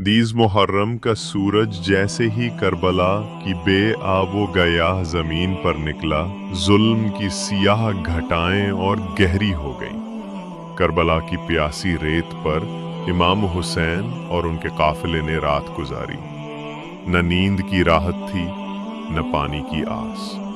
These Muharram का सूरज जैसे ही Karbala की बे आबो गयाह जमीन पर निकला, जुल्म की सियाह घटाएं और गहरी हो गई। करबला की प्यासी रेत पर इमाम हुसैन और उनके काफिले ने रात गुजारी। न नींद की राहत थी, न पानी की आस।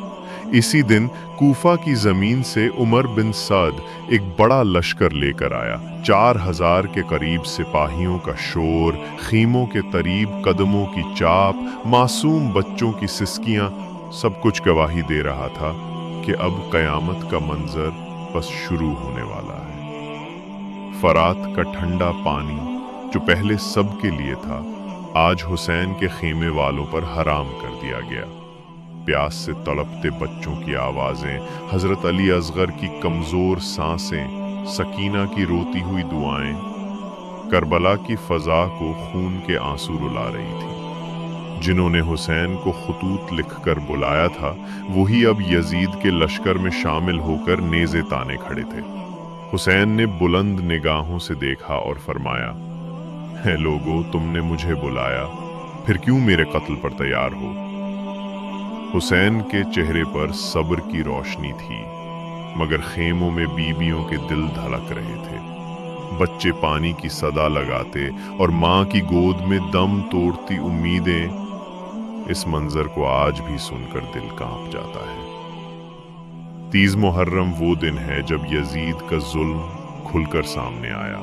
इसी दिन कूफा की जमीन से उमर बिन साद एक बड़ा लश्कर लेकर आया। 4000 के करीब सिपाहियों का शोर, खीमों के करीब कदमों की चाप, मासूम बच्चों की सिसकियां, सब कुछ गवाही दे रहा था कि अब कयामत का मंजर बस शुरू होने वाला है। फरात का ठंडा पानी जो पहले सबके लिए था, आज हुसैन के खेमे वालों पर हराम कर दिया गया। प्यास से तड़पते बच्चों की आवाजें, हजरत अली असगर की कमजोर सांसें, सकीना की रोती हुई दुआएं, करबला की फजा को खून के आंसू रुला रही थी। जिन्होंने हुसैन को खुतूत लिखकर बुलाया था, वही अब यजीद के लश्कर में शामिल होकर नेज़े ताने खड़े थे। हुसैन ने बुलंद निगाहों से देखा और फरमाया, है लोगो, तुमने मुझे बुलाया, फिर क्यों मेरे कत्ल पर तैयार हो? हुसैन के चेहरे पर सब्र की रोशनी थी, मगर खेमों में बीबियों के दिल धड़क रहे थे। बच्चे पानी की सदा लगाते और माँ की गोद में दम तोड़ती उम्मीदें, इस मंजर को आज भी सुनकर दिल कांप जाता है। तीज मुहर्रम वो दिन है जब यजीद का जुल्म खुलकर सामने आया।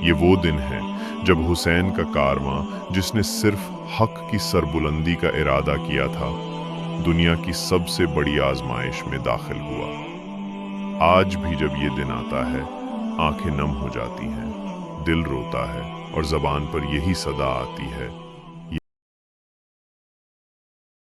ये वो दिन है जब हुसैन का कारवां, जिसने सिर्फ हक की सरबुलंदी का इरादा किया था, दुनिया की सबसे बड़ी आजमाइश में दाखिल हुआ। आज भी जब ये दिन आता है, आंखें नम हो जाती हैं, दिल रोता है और जबान पर यही सदा आती है,